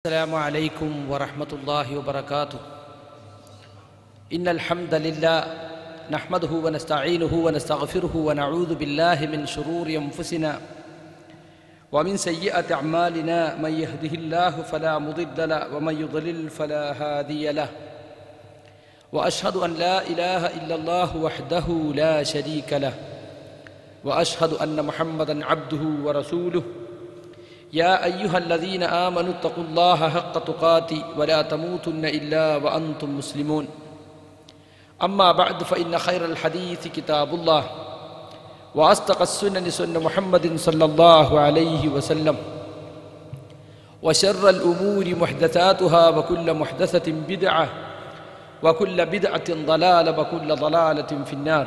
السلام عليكم ورحمة الله وبركاته. إن الحمد لله نحمده ونستعينه ونستغفره ونعوذ بالله من شرور أنفسنا ومن سيئات أعمالنا. من يهده الله فلا مضل له ومن يضلل فلا هادي له. وأشهد أن لا إله إلا الله وحده لا شريك له وأشهد أن محمدا عبده ورسوله. يا أيها الذين آمنوا اتقوا الله حق تقاته ولا تموتن إلا وأنتم مسلمون. أما بعد فإن خير الحديث كتاب الله وأصدق السنن سنة محمد صلى الله عليه وسلم وشر الأمور محدثاتها وكل محدثة بدعة وكل بدعة ضلالة وكل ضلالة في النار.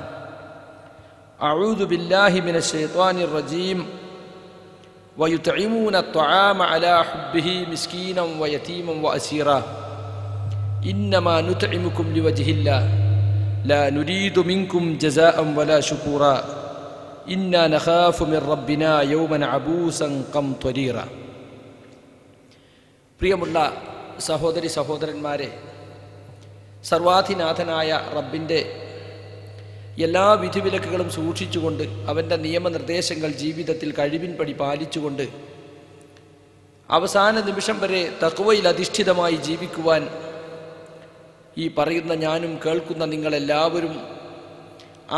أعوذ بالله من الشيطان الرجيم. ويطعمون الطعام على حبه مسكينا ويتيما وأسيرا إنما نطعمكم لوجه الله لا نريد منكم جزاء ولا شكورا إنا نخاف من ربنا يوما عبوسا قمطريرا. പ്രിയമുള്ള സഹോദരി സഹോദരന്മാരെ, സർവാധിനാഥനായ റബ്ബിൻ്റെ എല്ലാ വിധിവിലക്കുകളും സൂക്ഷിച്ചുകൊണ്ട് അവൻ്റെ നിയമനിർദ്ദേശങ്ങൾ ജീവിതത്തിൽ കഴിവിൻപടി പാലിച്ചുകൊണ്ട് അവസാന നിമിഷം വരെ തഖ്വയിൽ അധിഷ്ഠിതമായി ജീവിക്കുവാൻ ഈ പറയുന്ന ഞാനും കേൾക്കുന്ന നിങ്ങളെല്ലാവരും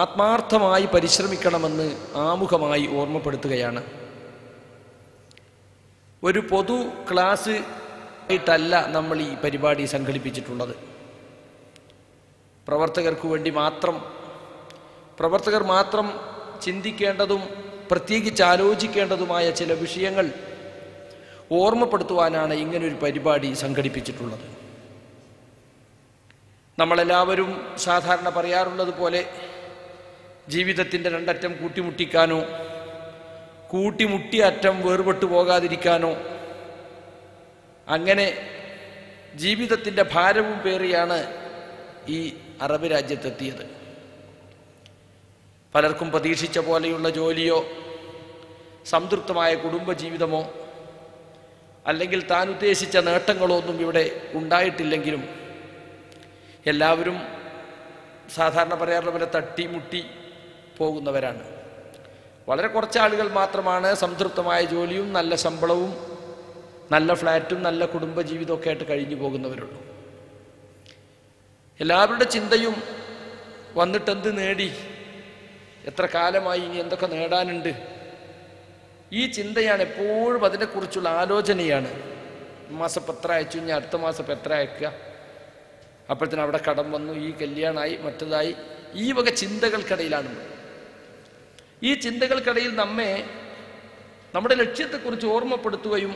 ആത്മാർത്ഥമായി പരിശ്രമിക്കണമെന്ന് ആമുഖമായി ഓർമ്മപ്പെടുത്തുകയാണ്. ഒരു പൊതു ക്ലാസ് ആയിട്ടല്ല നമ്മൾ ഈ പരിപാടി സംഘടിപ്പിച്ചിട്ടുള്ളത്. പ്രവർത്തകർ മാത്രം ചിന്തിക്കേണ്ടതും പ്രത്യേകിച്ച് ആലോചിക്കേണ്ടതുമായ ചില വിഷയങ്ങൾ ഓർമ്മപ്പെടുത്തുവാനാണ് ഇങ്ങനൊരു പരിപാടി സംഘടിപ്പിച്ചിട്ടുള്ളത്. നമ്മളെല്ലാവരും സാധാരണ പറയാറുള്ളത് പോലെ ജീവിതത്തിൻ്റെ രണ്ടറ്റം കൂട്ടിമുട്ടിക്കാനോ കൂട്ടിമുട്ടിയ അറ്റം വേർപെട്ടു പോകാതിരിക്കാനോ അങ്ങനെ ജീവിതത്തിൻ്റെ ഭാരവും പേറിയാണ് ഈ അറബ് രാജ്യത്തെത്തിയത്. പലർക്കും പ്രതീക്ഷിച്ച പോലെയുള്ള ജോലിയോ സംതൃപ്തമായ കുടുംബജീവിതമോ അല്ലെങ്കിൽ താൻ ഉദ്ദേശിച്ച നേട്ടങ്ങളോ ഒന്നും ഇവിടെ ഉണ്ടായിട്ടില്ലെങ്കിലും എല്ലാവരും സാധാരണ പറയാറുള്ള പോലെ തട്ടിമുട്ടി പോകുന്നവരാണ്. വളരെ കുറച്ച് ആളുകൾ മാത്രമാണ് സംതൃപ്തമായ ജോലിയും നല്ല ശമ്പളവും നല്ല ഫ്ലാറ്റും നല്ല കുടുംബജീവിതമൊക്കെ ആയിട്ട് കഴിഞ്ഞു പോകുന്നവരുള്ളൂ. എല്ലാവരുടെ ചിന്തയും വന്നിട്ടെന്ത് നേടി, എത്ര കാലമായി, ഇനി എന്തൊക്കെ നേടാനുണ്ട്, ഈ ചിന്തയാണ് എപ്പോഴും. അതിനെക്കുറിച്ചുള്ള ആലോചനയാണ്. മാസം എത്ര അയച്ചു, ഇനി അടുത്ത മാസം എത്ര അയക്കുക, അപ്പോഴത്തേനും അവിടെ കടം വന്നു, ഈ കല്യാണമായി, മറ്റതായി, ഈ വക ചിന്തകൾക്കിടയിലാണ്. ഈ ചിന്തകൾക്കിടയിൽ നമ്മെ നമ്മുടെ ലക്ഷ്യത്തെക്കുറിച്ച് ഓർമ്മപ്പെടുത്തുകയും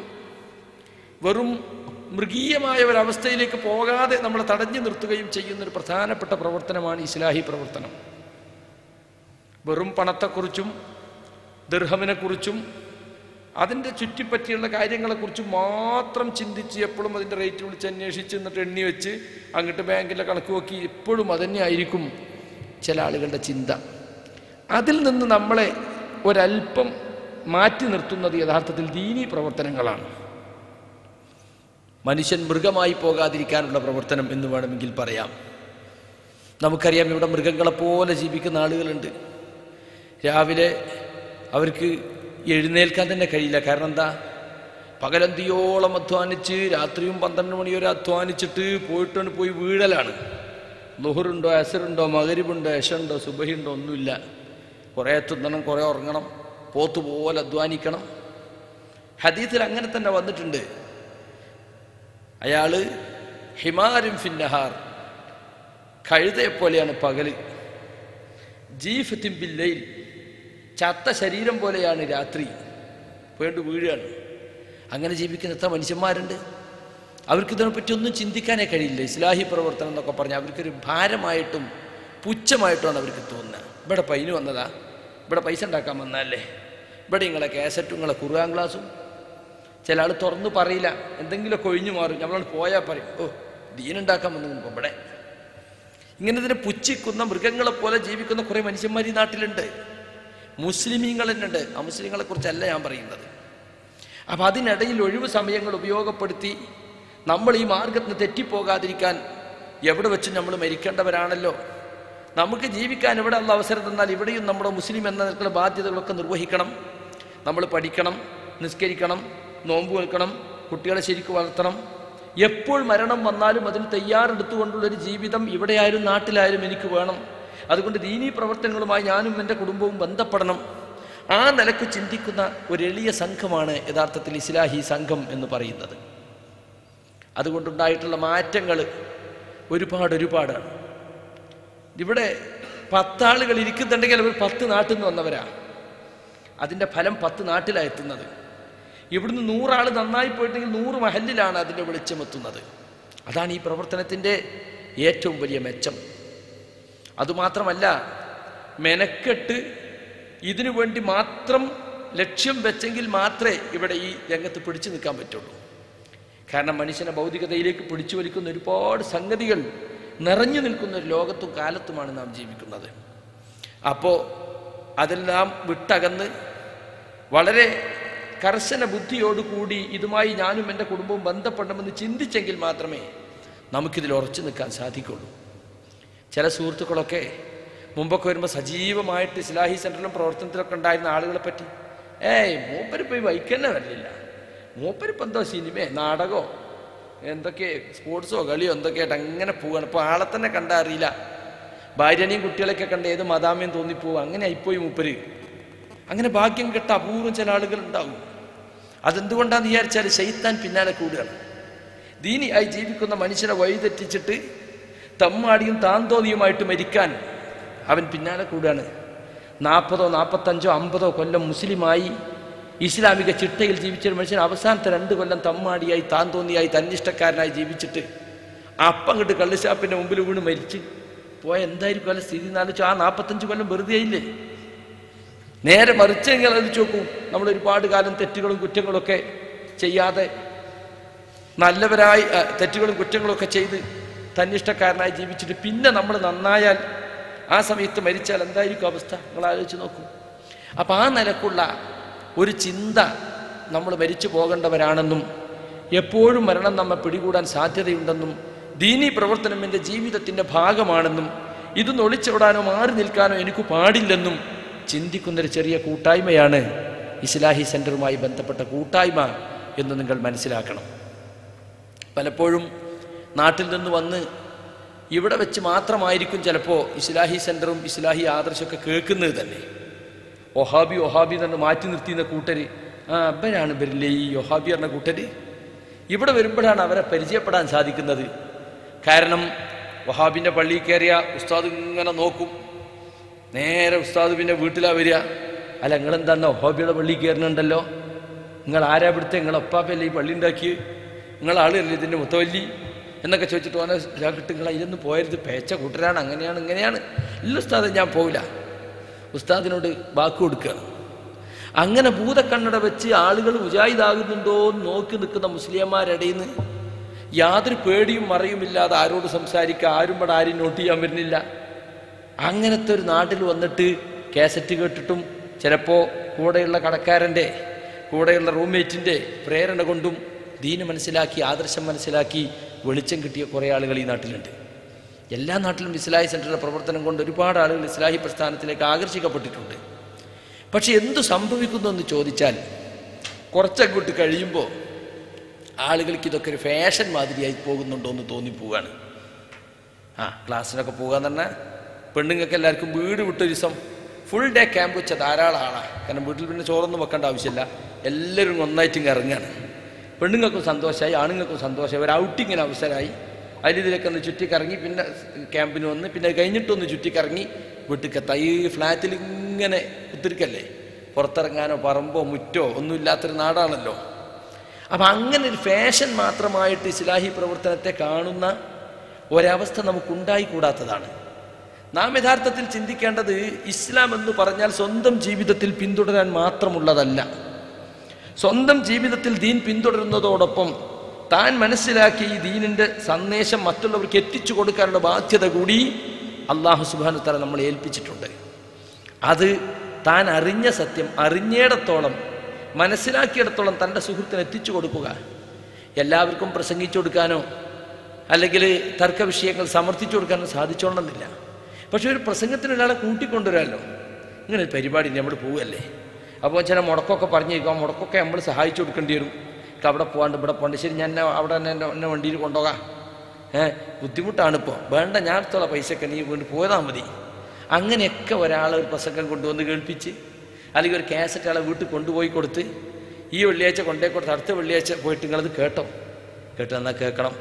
വെറും മൃഗീയമായ ഒരവസ്ഥയിലേക്ക് പോകാതെ നമ്മളെ തടഞ്ഞു നിർത്തുകയും ചെയ്യുന്നൊരു പ്രധാനപ്പെട്ട പ്രവർത്തനമാണ് ഇസ്ലാഹി പ്രവർത്തനം. വെറും പണത്തെക്കുറിച്ചും ദിർഹമിനെക്കുറിച്ചും അതിൻ്റെ ചുറ്റിപ്പറ്റിയുള്ള കാര്യങ്ങളെക്കുറിച്ചും മാത്രം ചിന്തിച്ച് എപ്പോഴും അതിൻ്റെ റേറ്റ് വിളിച്ച് അന്വേഷിച്ച് എന്നിട്ട് എണ്ണി വെച്ച് അങ്ങോട്ട് ബാങ്കിലെ കണക്ക് നോക്കി എപ്പോഴും അതന്നെ ആയിരിക്കും ചില ആളുകളുടെ ചിന്ത. അതിൽ നിന്ന് നമ്മളെ ഒരല്പം മാറ്റി നിർത്തുന്നത് യഥാർത്ഥത്തിൽ ദീനീ പ്രവർത്തനങ്ങളാണ്. മനുഷ്യൻ മൃഗമായി പോകാതിരിക്കാനുള്ള പ്രവർത്തനം എന്ന് വേണമെങ്കിൽ പറയാം. നമുക്കറിയാം, ഇവിടെ മൃഗങ്ങളെപ്പോലെ ജീവിക്കുന്ന ആളുകളുണ്ട്. രാവിലെ അവർക്ക് എഴുന്നേൽക്കാൻ തന്നെ കഴിയില്ല. കാരണം എന്താ, പകലന്തിയോളം അധ്വാനിച്ച് രാത്രിയും 12 മണി വരെ അധ്വാനിച്ചിട്ട് പോയി വീഴലാണ്. ളുഹറുണ്ടോ, അസറുണ്ടോ, മഗ്രിബുണ്ടോ, ഇശയുണ്ടോ, സുബഹിയുണ്ടോ, ഒന്നുമില്ല. കുറേ തിന്നണം, കുറേ ഉറങ്ങണം, പോത്തുപോലെ അധ്വാനിക്കണം. ഹദീസിൽ അങ്ങനെ തന്നെ വന്നിട്ടുണ്ട്. അയാൾ ഹിമാരും ഫിന്നഹാർ, കഴുതയെപ്പോലെയാണ് പകല്, ജീഫത്തിൻ ബില്ലയിൽ, ചത്ത ശരീരം പോലെയാണ് രാത്രി, വേണ്ടു വീഴുകയാണ്. അങ്ങനെ ജീവിക്കുന്ന എത്ര മനുഷ്യന്മാരുണ്ട്. അവർക്ക് ഇതിനെപ്പറ്റി ഒന്നും ചിന്തിക്കാനേ കഴിയില്ല. ഇസ്ലാഹി പ്രവർത്തനം എന്നൊക്കെ പറഞ്ഞാൽ അവർക്കൊരു ഭാരമായിട്ടും പുച്ഛമായിട്ടുമാണ് അവർക്ക് തോന്നുന്നത്. ഇവിടെ പൈന് വന്നതാ, ഇവിടെ പൈസ ഉണ്ടാക്കാൻ വന്നതല്ലേ, ഇവിടെ നിങ്ങളെ കാസറ്റും നിങ്ങളെ ഖുർആൻ ക്ലാസും. ചില ആൾ തുറന്നു പറയില്ല, എന്തെങ്കിലുമൊക്കെ ഒഴിഞ്ഞു മാറും. നമ്മളോട് പോയാൽ പറയും, ഓ ദീനുണ്ടാക്കാൻ വന്നു ഇവിടെ. ഇങ്ങനെ ഇതിനെ പുച്ഛിക്കുന്ന മൃഗങ്ങളെപ്പോലെ ജീവിക്കുന്ന കുറേ മനുഷ്യന്മാർ ഈ നാട്ടിലുണ്ട്. മുസ്ലിമീങ്ങൾ തന്നെയുണ്ട്. അമുസ്ലിങ്ങളെ കുറിച്ചല്ല ഞാൻ പറയുന്നത്. അപ്പം അതിനിടയിൽ ഒഴിവ് സമയങ്ങൾ ഉപയോഗപ്പെടുത്തി നമ്മൾ ഈ മാർഗത്തിന് തെറ്റിപ്പോകാതിരിക്കാൻ എവിടെ വെച്ച് നമ്മൾ മരിക്കേണ്ടവരാണല്ലോ. നമുക്ക് ജീവിക്കാൻ ഇവിടെ ഉള്ള അവസരം തന്നാൽ ഇവിടെയും നമ്മുടെ മുസ്ലിം എന്ന നിലക്കുള്ള ബാധ്യതകളൊക്കെ നിർവഹിക്കണം. നമ്മൾ പഠിക്കണം, നിസ്കരിക്കണം, നോമ്പ് വെൽക്കണം, കുട്ടികളെ ശരിക്കും വളർത്തണം. എപ്പോൾ മരണം വന്നാലും അതിന് തയ്യാറെടുത്തുകൊണ്ടുള്ളൊരു ജീവിതം ഇവിടെയായാലും നാട്ടിലായാലും എനിക്ക് വേണം. അതുകൊണ്ട് ദീനീ പ്രവർത്തനങ്ങളുമായി ഞാനും എൻ്റെ കുടുംബവും ബന്ധപ്പെടണം. ആ നിലക്ക് ചിന്തിക്കുന്ന ഒരു എളിയ സംഘമാണ് യഥാർത്ഥത്തിൽ ഇസ്ലാഹി സംഘം എന്ന് പറയുന്നത്. അതുകൊണ്ടുണ്ടായിട്ടുള്ള മാറ്റങ്ങൾ ഒരുപാടാണ്. ഇവിടെ 10 ആളുകൾ ഇരിക്കുന്നുണ്ടെങ്കിൽ അവർ 10 നാട്ടിൽ നിന്ന് വന്നവരാണ്. അതിൻ്റെ ഫലം 10 നാട്ടിലാണ് എത്തുന്നത്. ഇവിടുന്ന് 100 ആൾ നന്നായി പോയിട്ടുണ്ടെങ്കിൽ 100 മഹല്ലിലാണ് അതിൻ്റെ വെളിച്ചമെത്തുന്നത്. അതാണ് ഈ പ്രവർത്തനത്തിൻ്റെ ഏറ്റവും വലിയ മെച്ചം. അതുമാത്രമല്ല, മെനക്കെട്ട് ഇതിനു വേണ്ടി മാത്രം ലക്ഷ്യം വെച്ചെങ്കിൽ മാത്രമേ ഇവിടെ ഈ രംഗത്ത് പിടിച്ചു നിൽക്കാൻ പറ്റുള്ളൂ. കാരണം മനുഷ്യനെ ഭൗതികതയിലേക്ക് പിടിച്ചു വലിക്കുന്ന ഒരുപാട് സംഗതികൾ നിറഞ്ഞു നിൽക്കുന്ന ഒരു ലോകത്തും കാലത്തുമാണ് നാം ജീവിക്കുന്നത്. അപ്പോൾ അതെല്ലാം വിട്ടകന്ന് വളരെ കർശന ബുദ്ധിയോടുകൂടി ഇതുമായി ഞാനും എൻ്റെ കുടുംബവും ബന്ധപ്പെടണമെന്ന് ചിന്തിച്ചെങ്കിൽ മാത്രമേ നമുക്കിതിൽ ഉറച്ചു നിൽക്കാൻ സാധിക്കുള്ളൂ. ചില സുഹൃത്തുക്കളൊക്കെ മുമ്പൊക്കെ വരുമ്പോൾ സജീവമായിട്ട് ഇസ്ലാഹി സെൻ്ററിലും പ്രവർത്തനത്തിലൊക്കെ ഉണ്ടായിരുന്ന ആളുകളെ പറ്റി മൂപ്പര് പോയി വൈക്കന്നെ വരില്ല, മൂപ്പരിപ്പോൾ എന്തോ സിനിമയോ നാടകമോ എന്തൊക്കെ സ്പോർട്സോ കളിയോ എന്തൊക്കെയായിട്ട് അങ്ങനെ പോവുകയാണ്. ഇപ്പോൾ ആളെ തന്നെ കണ്ടാൽ അറിയില്ല, ഭാര്യനെയും കുട്ടികളെയൊക്കെ കണ്ട് ഏത് മദാമയും തോന്നിപ്പോവും. അങ്ങനെ ആയിപ്പോയി മൂപ്പര്. അങ്ങനെ ഭാഗ്യം കെട്ട അപൂർവം ചില ആളുകൾ ഉണ്ടാവും. അതെന്തുകൊണ്ടാണെന്ന് വിചാരിച്ചാൽ ശൈത്താൻ പിന്നാലെ കൂടുകയാണ്. ദീനിയായി ജീവിക്കുന്ന മനുഷ്യനെ വഴിതെറ്റിച്ചിട്ട് തമ്മാടിയും താന്തോന്നിയുമായിട്ട് മരിക്കാൻ അവൻ പിന്നാലെ കൂടുകയാണ്. 40, 45, 50 കൊല്ലം മുസ്ലിമായി ഇസ്ലാമിക ചിട്ടയിൽ ജീവിച്ചൊരു മനുഷ്യൻ അവസാനത്തെ 2 കൊല്ലം തമ്മാടിയായി താന്തോന്നിയായി തന്നിഷ്ടക്കാരനായി ജീവിച്ചിട്ട് അപ്പം കിട്ട് കള്ളുഷാപ്പിൻ്റെ മുമ്പിൽ വീണ് മരിച്ച് പോയ എന്തായിരിക്കും അല്ല സ്ഥിതി എന്നാലോചിച്ചു. ആ 45 കൊല്ലം വെറുതെ ആയില്ലേ? നേരെ മറിച്ചെങ്കിൽ ആലോചിച്ച് നോക്കൂ, നമ്മൾ ഒരുപാട് കാലം തെറ്റുകളും കുറ്റങ്ങളൊക്കെ ചെയ്യാതെ നല്ലവരായി തെറ്റുകളും കുറ്റങ്ങളൊക്കെ ചെയ്ത് തന്നിഷ്ടക്കാരനായി ജീവിച്ചിട്ട് പിന്നെ നമ്മൾ നന്നായാൽ ആ സമയത്ത് മരിച്ചാൽ എന്തായിരിക്കും അവസ്ഥ? നിങ്ങൾ ആലോചിച്ച് നോക്കൂ. അപ്പം ആ നിലക്കുള്ള ഒരു ചിന്ത നമ്മൾ മരിച്ചു പോകേണ്ടവരാണെന്നും എപ്പോഴും മരണം നമ്മെ പിടികൂടാൻ സാധ്യതയുണ്ടെന്നും ദീനീ പ്രവർത്തനം എൻ്റെ ജീവിതത്തിൻ്റെ ഭാഗമാണെന്നും ഇതൊന്ന് ഒളിച്ചോടാനോ മാറി നിൽക്കാനോ എനിക്ക് പാടില്ലെന്നും ചിന്തിക്കുന്നൊരു ചെറിയ കൂട്ടായ്മയാണ് ഇസ്ലാഹി സെൻ്ററുമായി ബന്ധപ്പെട്ട കൂട്ടായ്മ എന്ന് നിങ്ങൾ മനസ്സിലാക്കണം. പലപ്പോഴും നാട്ടിൽ നിന്ന് വന്ന് ഇവിടെ വെച്ച് മാത്രമായിരിക്കും ചിലപ്പോൾ ഇസ്ലാഹി സെൻ്ററും ഇസ്ലാഹി ആദർശമൊക്കെ കേൾക്കുന്നത് തന്നെ. ഒഹാബി എന്ന് മാറ്റി നിർത്തിയുന്ന കൂട്ടർ അവരാണ് ഇവരില്ലേ ഈ ഒഹാബി എന്ന കൂട്ടർ. ഇവിടെ വരുമ്പോഴാണ് അവരെ പരിചയപ്പെടാൻ സാധിക്കുന്നത്. കാരണം വഹാബിൻ്റെ പള്ളിയിൽ കയറിയ ഉസ്താദ് ഇങ്ങനെ നോക്കും, നേരെ ഉസ്താദ് പിന്നെ വീട്ടിലാണ് വരിക. അല്ല, നിങ്ങളെന്താണോ വഹാബിയുടെ പള്ളിയിൽ കയറുന്നുണ്ടല്ലോ, നിങ്ങൾ ആരാ ഇവിടുത്തെ, നിങ്ങളൊപ്പാപ്പല്ലേ ഈ പള്ളി ഉണ്ടാക്കി, നിങ്ങളാളല്ലേ ഇതിൻ്റെ മുത്തവല്ലി എന്നൊക്കെ ചോദിച്ചിട്ട് ഓനെ കിട്ടും. നിങ്ങൾ അതിലൊന്നും പോയരുത്, പേച്ച കൂട്ടരാണ്, അങ്ങനെയാണ് ഇങ്ങനെയാണ്. ഇല്ല ഉസ്താദ്, ഞാൻ പോവില്ല. ഉസ്താദിനോട് വാക്ക് കൊടുക്കുകയാണ്. അങ്ങനെ ഭൂതക്കണ്ണട വെച്ച് ആളുകൾ മുജാഹിദാകുന്നുണ്ടോ എന്ന് നോക്കി നിൽക്കുന്ന മുസ്ലിംമാരിടയിൽ നിന്ന് യാതൊരു പേടിയും മറയുമില്ലാതെ ആരോട് സംസാരിക്കുക, ആരും ഇവിടെ ആരും നോട്ട് ചെയ്യാൻ വരുന്നില്ല. അങ്ങനത്തെ ഒരു നാട്ടിൽ വന്നിട്ട് കാസറ്റ് കേട്ടിട്ടും ചിലപ്പോൾ കൂടെയുള്ള കടക്കാരൻ്റെ കൂടെയുള്ള റൂംമേറ്റിൻ്റെ പ്രേരണ കൊണ്ടും ദീന് മനസ്സിലാക്കി ആദർശം മനസ്സിലാക്കി വെളിച്ചം കിട്ടിയ കുറേ ആളുകൾ ഈ നാട്ടിലുണ്ട്. എല്ലാ നാട്ടിലും ഇസ്ലാഹി സെൻ്ററിൻ്റെ പ്രവർത്തനം കൊണ്ട് ഒരുപാട് ആളുകൾ ഇസ്ലാഹി പ്രസ്ഥാനത്തിലേക്ക് ആകർഷിക്കപ്പെട്ടിട്ടുണ്ട്. പക്ഷെ എന്തു സംഭവിക്കുന്നു എന്ന് ചോദിച്ചാൽ കുറച്ചങ്ങോട്ട് കഴിയുമ്പോൾ ആളുകൾക്ക് ഇതൊക്കെ ഒരു ഫാഷൻ മാതിരിയായി പോകുന്നുണ്ടോ എന്ന് തോന്നിപ്പോവുകയാണ്. ക്ലാസ്സിനൊക്കെ പോകാൻ തന്നെ പെണ്ണുങ്ങൾക്ക് എല്ലാവർക്കും വീട് വിട്ടൊരു ദിവസം ഫുൾ ഡേ ക്യാമ്പ് വെച്ച ധാരാളം ആളാണ്. കാരണം വീട്ടിൽ പിന്നെ ചോറൊന്നും വെക്കേണ്ട ആവശ്യമില്ല, എല്ലാവരും ഒന്നായിട്ടും ഇറങ്ങുകയാണ്. പെണ്ണുങ്ങൾക്കും സന്തോഷമായി, ആണുങ്ങൾക്കും സന്തോഷമായി, ഒരു ഔട്ടിങ്ങിന് അവസരമായി. അതിലിതിലൊക്കെ ഒന്ന് ചുറ്റിക്കറങ്ങി പിന്നെ ക്യാമ്പിന് വന്ന് പിന്നെ കഴിഞ്ഞിട്ടൊന്ന് ചുറ്റിക്കറങ്ങി വീട്ടിലെത്താം. ഈ ഫ്ലാറ്റിൽ ഇങ്ങനെ കുത്തിരിക്കല്ലേ, പുറത്തിറങ്ങാനോ പറമ്പോ മുറ്റോ ഒന്നുമില്ലാത്തൊരു നാടാണല്ലോ. അപ്പം അങ്ങനെ ഒരു ഫാഷൻ മാത്രമായിട്ട് ഇസ്ലാഹി പ്രവർത്തനത്തെ കാണുന്ന ഒരവസ്ഥ നമുക്കുണ്ടായിക്കൂടാത്തതാണ്. നാം യഥാർത്ഥത്തിൽ ചിന്തിക്കേണ്ടത് ഇസ്ലാം എന്ന് പറഞ്ഞാൽ സ്വന്തം ജീവിതത്തിൽ പിന്തുടരാൻ മാത്രമുള്ളതല്ല. സ്വന്തം ജീവിതത്തിൽ ദീൻ പിന്തുടരുന്നതോടൊപ്പം താൻ മനസ്സിലാക്കി ഈ ദീനിൻ്റെ സന്ദേശം മറ്റുള്ളവർക്ക് എത്തിച്ചു കൊടുക്കാനുള്ള ബാധ്യത കൂടി അല്ലാഹു സുബ്ഹാനഹു തആല നമ്മളെ ഏൽപ്പിച്ചിട്ടുണ്ട്. അത് താൻ അറിഞ്ഞ സത്യം അറിഞ്ഞിടത്തോളം മനസ്സിലാക്കിയിടത്തോളം തൻ്റെ സുഹൃത്തിന് എത്തിച്ചു കൊടുക്കുക. എല്ലാവർക്കും പ്രസംഗിച്ചു കൊടുക്കാനോ അല്ലെങ്കിൽ തർക്ക വിഷയങ്ങൾ സമർത്ഥിച്ചു കൊടുക്കാനോ സാധിച്ചോണമെന്നില്ല. പക്ഷെ ഒരു പ്രസംഗത്തിന് ഒരാളെ കൂട്ടിക്കൊണ്ടുവരാമല്ലോ. ഇങ്ങനെ ഒരു പരിപാടി നമ്മൾ പോവുകയല്ലേ, അപ്പോൾ ചില മുടക്കമൊക്കെ പറഞ്ഞേക്കും. ആ മുടക്കമൊക്കെ നമ്മൾ സഹായിച്ചു കൊടുക്കേണ്ടി വരും. അവിടെ പോകാണ്ട് ഇവിടെ പോകണ്ട, ശരി ഞാൻ അവിടെ തന്നെ എന്നെ വണ്ടിയിൽ കൊണ്ടുപോകാം, ബുദ്ധിമുട്ടാണിപ്പോൾ, വേണ്ട ഞാൻ അടുത്തുള്ള പൈസയൊക്കെ നീ കൊണ്ട് പോയതാൽ മതി. അങ്ങനെയൊക്കെ ഒരാളെ ഒരു പ്രസംഗം കൊണ്ടുവന്ന് കേൾപ്പിച്ച് അല്ലെങ്കിൽ ഒരു കാസറ്റ് ആളെ വീട്ടിൽ കൊണ്ടുപോയി കൊടുത്ത് ഈ വെള്ളിയാഴ്ച കൊണ്ടുപോയി കൊടുത്ത് അടുത്ത വെള്ളിയാഴ്ച പോയിട്ട് നിങ്ങളത് കേട്ടോ, എന്നാൽ കേൾക്കണം,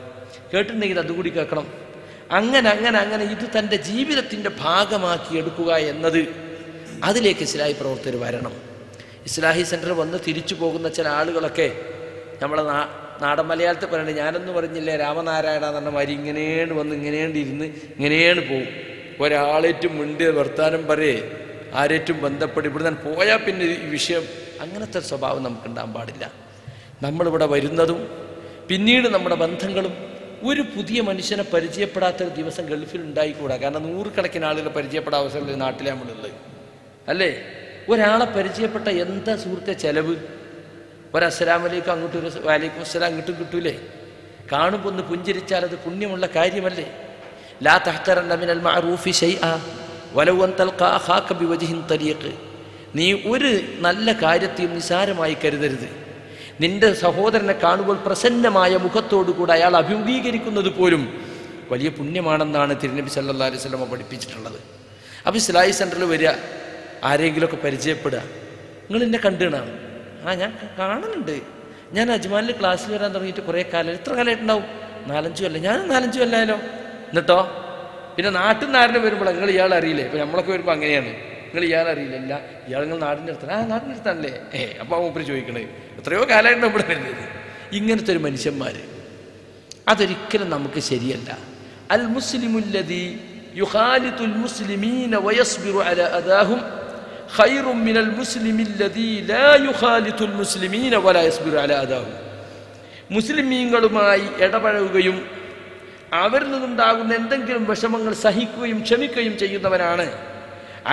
കേട്ടിട്ടുണ്ടെങ്കിൽ അതുകൂടി കേൾക്കണം. അങ്ങനെ അങ്ങനെ അങ്ങനെ ഇത് തൻ്റെ ജീവിതത്തിൻ്റെ ഭാഗമാക്കി എടുക്കുക എന്നത്, അതിലേക്ക് ഇസ്ലാഹി പ്രവർത്തകർ വരണം. ഇസ്ലാഹി സെൻറ്റർ വന്ന് തിരിച്ചു പോകുന്ന ചില ആളുകളൊക്കെ നമ്മളെ നാടൻ മലയാളത്തിൽ പറയണേ, ഞാനൊന്നും പറഞ്ഞില്ലേ രാമനാരായണ എന്ന് പറഞ്ഞ മാതിരി ഇങ്ങനെയാണ് വന്ന് ഇങ്ങനെയുണ്ടിരുന്ന് ഇങ്ങനെയാണ് പോകും. ഒരാളേറ്റും മുണ്ട് വർത്താനം പറയേ, ആരേറ്റും ബന്ധപ്പെട്ട് ഇവിടെ നിന്ന് പോയാൽ പിന്നെ ഈ വിഷയം, അങ്ങനത്തെ സ്വഭാവം നമുക്കുണ്ടാകാൻ പാടില്ല. നമ്മളിവിടെ വരുന്നതും പിന്നീട് നമ്മുടെ ബന്ധങ്ങളും, ഒരു പുതിയ മനുഷ്യനെ പരിചയപ്പെടാത്തൊരു ദിവസം ഗൾഫിൽ ഉണ്ടായിക്കൂടാ. കാരണം 100 കണക്കിന് ആളുകളെ പരിചയപ്പെടാൻ അവസരം നാട്ടിലെ നമ്മളുള്ളത് അല്ലേ. ഒരാളെ പരിചയപ്പെട്ട എന്താ സുഹൃത്തെ ചെലവ്? ഒരസ്സലാമലൈക്കും അങ്ങോട്ടും ഒരു വലൈക്കും അസ്സലാം ഇങ്ങോട്ടും കിട്ടൂലേ? കാണുമ്പോൾ ഒന്ന് പുഞ്ചിരിച്ചാൽ അത് പുണ്യമുള്ള കാര്യമല്ലേ? ലാ തഹ്തറന്ന മിനൽ മഅറൂഫി ശൈഅ വലൗ അൻ തൽഖാ അഖാക ബിവജ്ഹിൻ തലീഖ്. നീ ഒരു നല്ല കാര്യത്തെയും നിസാരമായി കരുതരുത്. നിന്റെ സഹോദരനെ കാണുമ്പോൾ പ്രസന്നമായ മുഖത്തോടുകൂടെ അയാൾ അഭിമുഖീകരിക്കുന്നത് പോലും വലിയ പുണ്യമാണെന്നാണ് തിരുനബി സല്ലല്ലാഹു അലൈഹി വസല്ലം പഠിപ്പിച്ചിട്ടുള്ളത്. അപ്പോൾ ഇസ്ലാഹി സെൻറ്ററിൽ വരിക, ആരെങ്കിലുമൊക്കെ പരിചയപ്പെടുക. നിങ്ങൾ എന്നെ കണ്ടുകണോ? ഞാൻ കാണുന്നുണ്ട്, ഞാൻ അജ്മാനിൽ ക്ലാസ്സിൽ വരാൻ തുടങ്ങിയിട്ട് കുറേ കാലം. എത്ര കാലമായിട്ടുണ്ടാവും? 4-5 കൊല്ലം. ഞാൻ 4-5 കൊല്ലമായാലോ. എന്നിട്ടോ പിന്നെ നാട്ടിൽ നിന്ന് ആരുടെ വരുമ്പോൾ നിങ്ങൾ ഇയാൾ അറിയില്ലേ? ഇപ്പം നമ്മളൊക്കെ വരുമ്പോൾ അങ്ങനെയാണ്, നിങ്ങൾ ഇയാൾ അറിയില്ല, ഇയാൾ നിങ്ങൾ നാടിൻ്റെ അടുത്താണ്. നാടിൻ്റെ അടുത്താണല്ലേ? അപ്പോൾ മൂപ്പര് ചോദിക്കണേ എത്രയോ കാലമായിട്ട് ഇവിടെ വരുന്നത്. ഇങ്ങനത്തെ ഒരു മനുഷ്യന്മാർ അതൊരിക്കലും നമുക്ക് ശരിയല്ല. അൽ മുസ്ലിമുല്ലദീ യുഖാലിതുൽ മുസ്ലിമീന വയസ്ബിറു അലാ അദാഹും ഖൈറും മിനൽ മുസ്ലിമില്ലദീ ലാ യുഖാലിതുൽ മുസ്ലിമീന വലാ യസ്ബിറു അലാ അദാഹും. മുസ്ലിമീങ്ങളുമായി ഇടപഴകുകയും അവരിൽ നിന്നുണ്ടാകുന്ന എന്തെങ്കിലും വിഷമങ്ങൾ സഹിക്കുകയും ക്ഷമിക്കുകയും ചെയ്യുന്നവനാണ്.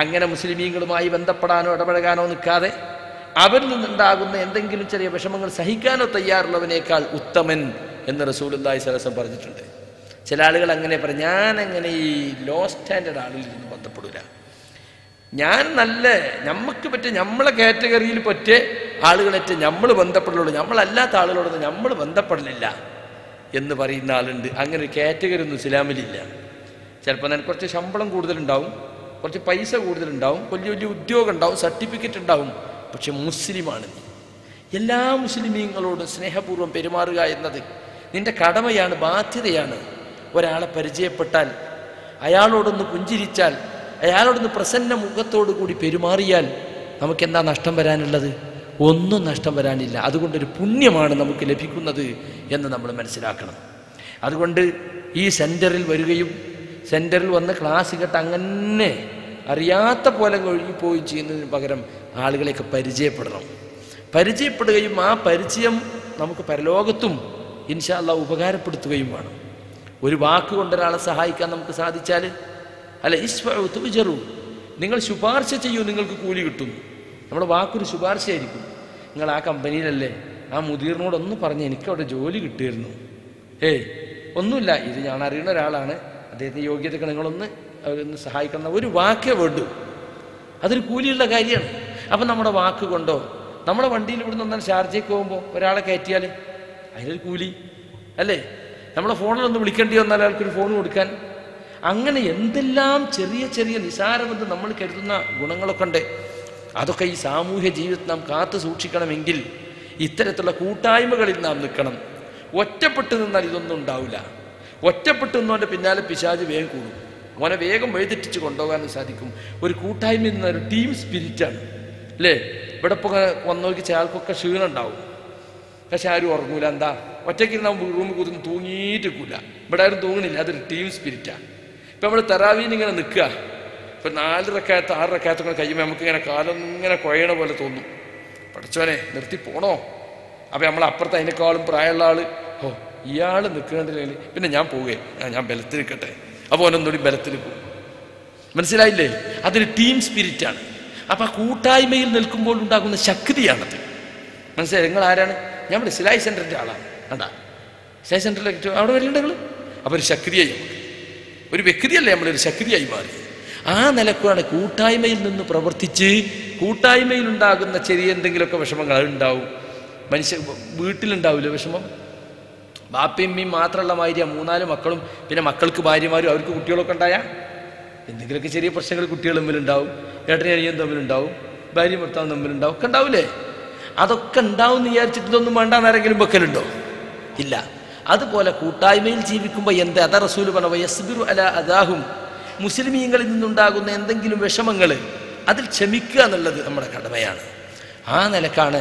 അങ്ങനെ മുസ്ലിമീങ്ങളുമായി ബന്ധപ്പെടാനോ ഇടപഴകാനോ നിൽക്കാതെ അവരിൽ നിന്നുണ്ടാകുന്ന എന്തെങ്കിലും ചെറിയ വിഷമങ്ങൾ സഹിക്കാനോ തയ്യാറുള്ളവനേക്കാൾ ഉത്തമൻ എന്ന് റസൂലുള്ളാഹി സ്വല്ലല്ലാഹു അലൈഹി വസല്ലം പറഞ്ഞിട്ടുണ്ട്. ചില ആളുകൾ അങ്ങനെ പറയും, ഞാനങ്ങനെ ഈ ലോ സ്റ്റാൻഡേർഡ് ആളുകളിൽ നിന്ന് ബന്ധപ്പെടില്ല, ഞാൻ നല്ല നമുക്ക് പറ്റിയ നമ്മളെ കാറ്റഗറിയിൽ പറ്റിയ ആളുകളേറ്റ് നമ്മൾ ബന്ധപ്പെടുള്ളൂ, നമ്മളല്ലാത്ത ആളുകളോടൊന്നും നമ്മൾ ബന്ധപ്പെടലില്ല എന്ന് പറയുന്ന ആളുണ്ട്. അങ്ങനെ ഒരു കാറ്റഗറി ഒന്നും ഇസ്ലാമിലില്ല. ചിലപ്പോൾ നിനക്ക് കുറച്ച് ശമ്പളം കൂടുതലുണ്ടാവും, കുറച്ച് പൈസ കൂടുതലുണ്ടാവും, വലിയ വലിയ ഉദ്യോഗം ഉണ്ടാവും, സർട്ടിഫിക്കറ്റ് ഉണ്ടാവും, പക്ഷെ മുസ്ലിമാണ് നീ. എല്ലാ മുസ്ലിമീങ്ങളോടും സ്നേഹപൂർവ്വം പെരുമാറുക എന്നത് നിന്റെ കടമയാണ്, ബാധ്യതയാണ്. ഒരാളെ പരിചയപ്പെട്ടാൽ, അയാളോടൊന്ന് പുഞ്ചിരിച്ചാൽ, അയാളോടൊന്ന് പ്രസന്ന മുഖത്തോടു കൂടി പെരുമാറിയാൽ നമുക്കെന്താ നഷ്ടം വരാനുള്ളത്? ഒന്നും നഷ്ടം വരാനില്ല. അതുകൊണ്ടൊരു പുണ്യമാണ് നമുക്ക് ലഭിക്കുന്നത് എന്ന് നമ്മൾ മനസ്സിലാക്കണം. അതുകൊണ്ട് ഈ സെൻറ്ററിൽ വരികയും സെൻറ്ററിൽ വന്ന് ക്ലാസ് കേട്ട് അങ്ങനെ അറിയാത്ത പോലെ ഒഴുകിപ്പോയി ചെയ്യുന്നതിന് പകരം ആളുകളെയൊക്കെ പരിചയപ്പെടുകയും ആ പരിചയം നമുക്ക് പരലോകത്തും ഇൻഷാ അല്ലാഹ് ഉപകാരപ്പെടുത്തുകയും വേണം. ഒരു വാക്കുകൊണ്ട് ഒരാളെ സഹായിക്കാൻ നമുക്ക് സാധിച്ചാൽ, അല്ല ഇസ്ഫഉ തുജറു, നിങ്ങൾ ശുപാർശ ചെയ്യൂ, നിങ്ങൾക്ക് കൂലി കിട്ടും. നമ്മുടെ വാക്കൊരു ശുപാർശയായിരിക്കും. നിങ്ങൾ ആ കമ്പനിയിലല്ലേ, ആ മുദീറിനോടൊന്ന് പറഞ്ഞ് എനിക്കവിടെ ജോലി കിട്ടിയിരുന്നു. ഒന്നുമില്ല, ഇത് ഞാൻ അറിയുന്ന ഒരാളാണ്, അദ്ദേഹത്തിൻ്റെ യോഗ്യതയൊക്കെ നിങ്ങളൊന്ന് സഹായിക്കണം, ഒരു വാക്കേ വേണ്ടു. അതൊരു കൂലിയുള്ള കാര്യമാണ്. അപ്പം നമ്മുടെ വാക്ക് കൊണ്ടോ, നമ്മുടെ വണ്ടിയിൽ ഇവിടെ നിന്ന് ഷാർജയ്ക്ക് പോകുമ്പോൾ ഒരാളെ കയറ്റിയാൽ അതിനൊരു കൂലി അല്ലേ? നമ്മളെ ഫോണിലൊന്ന് വിളിക്കേണ്ടി വന്നാൽ അയാൾക്കൊരു ഫോൺ കൊടുക്കാൻ. അങ്ങനെ എന്തെല്ലാം ചെറിയ ചെറിയ നിസാരമെന്ന് നമ്മൾ കരുതുന്ന ഗുണങ്ങളൊക്കെ ഉണ്ട്. അതൊക്കെ ഈ സാമൂഹ്യ ജീവിതത്തിൽ നാം കാത്തു സൂക്ഷിക്കണമെങ്കിൽ ഇത്തരത്തിലുള്ള കൂട്ടായ്മകളിൽ നാം നിൽക്കണം. ഒറ്റപ്പെട്ട് നിന്നാൽ ഇതൊന്നും ഉണ്ടാവില്ല. ഒറ്റപ്പെട്ട് നിന്നവൻ്റെ പിന്നാലെ പിശാച് വേഗം കൂടും, ഓനെ വേഗം വഴിതെറ്റിച്ച് കൊണ്ടുപോകാനും സാധിക്കും. ഒരു കൂട്ടായ്മയിൽ നിന്ന ഒരു ടീം സ്പിരിറ്റാണ് അല്ലേ? ഇവിടെ ഇപ്പോൾ വന്നവർക്ക് ചിലർക്കൊക്കെ ക്ഷീണം ഉണ്ടാവും, പക്ഷെ ആരും ഉറങ്ങൂല. എന്താ? ഒറ്റയ്ക്ക് നാം റൂമിൽ കുതിർന്ന് തൂങ്ങിയിട്ടിരിക്കൂല. ഇവിടെ ആരും തൂങ്ങണില്ല. അതൊരു ടീം സ്പിരിറ്റാണ്. ഇപ്പം നമ്മൾ തറാവീന് ഇങ്ങനെ നിൽക്കുക, ഇപ്പം 4 റക്അത്ത് 6 റക്അത്തൊക്കെ കഴിയുമ്പോൾ നമുക്കിങ്ങനെ കാലം ഇങ്ങനെ കുഴയണ പോലെ തോന്നും. പഠിച്ചോനെ നിർത്തി പോണോ? അപ്പം നമ്മൾ അപ്പുറത്ത് അതിനേക്കാളും പ്രായമുള്ള ആൾ, ഇയാൾ നിൽക്കേണ്ടതിൽ പിന്നെ ഞാൻ പോവുകയെ, ഞാൻ ബലത്തിൽ നിൽക്കട്ടെ, അപ്പോൾ ഓനൊന്നുകൂടി ബലത്തിൽ പോകും. മനസ്സിലായില്ലേ? അതൊരു ടീം സ്പിരിറ്റാണ്. അപ്പം ആ കൂട്ടായ്മയിൽ നിൽക്കുമ്പോൾ ഉണ്ടാകുന്ന ശക്തിയാണത്. മനസ്സിലായി? നിങ്ങൾ ആരാണ്? ഞാൻ ഇവിടെ ഇസ്ലാഹി സെൻറ്ററിൻ്റെ ആളാണ്. കണ്ടാ സ്റ്റേ സെൻറ്ററിലേക്ക് അവിടെ വരലുണ്ടെങ്കിൽ അപ്പോൾ ഒരു ശക്തിയായി ഒരു വ്യക്തിയല്ലേ നമ്മളൊരു ശക്തിയായി മാറി. ആ നിലക്കാണ് കൂട്ടായ്മയിൽ നിന്ന് പ്രവർത്തിച്ച് കൂട്ടായ്മയിലുണ്ടാകുന്ന ചെറിയ എന്തെങ്കിലുമൊക്കെ വിഷമങ്ങൾ അതുണ്ടാവും. വീട്ടിലുണ്ടാവില്ല വിഷമം. ബാപ്പയും അമ്മയും മാത്രമുള്ള മാതിരിയാണ് 3-4 മക്കളും പിന്നെ മക്കൾക്ക് ഭാര്യമാരും അവർക്ക് കുട്ടികളൊക്കെ ഉണ്ടായാൽ എന്തെങ്കിലുമൊക്കെ ചെറിയ പ്രശ്നങ്ങൾ കുട്ടികൾ തമ്മിലുണ്ടാവും, ഏട്ടനും അനിയനും തമ്മിലുണ്ടാവും, ഭാര്യയും ഭർത്താവും തമ്മിലുണ്ടാവും, ഒക്കെ ഉണ്ടാവില്ലേ? അതൊക്കെ ഉണ്ടാവും എന്ന് വിചാരിച്ചിട്ട് ഇതൊന്നും വേണ്ടാന്ന് ആരെങ്കിലും വെക്കലുണ്ടോ? ഇല്ല. അതുപോലെ കൂട്ടായ്മയിൽ ജീവിക്കുമ്പോൾ എന്താ അതാ റസൂൽ പറഞ്ഞു, യസ്ബിറു അലാ അദാഹും, മുസ്ലിമീങ്ങളിൽ നിന്നുണ്ടാകുന്ന എന്തെങ്കിലും വിഷമങ്ങൾ അതിൽ ക്ഷമിക്കുക എന്നുള്ളത് നമ്മുടെ കടമയാണ്. ആ നിലക്കാണ്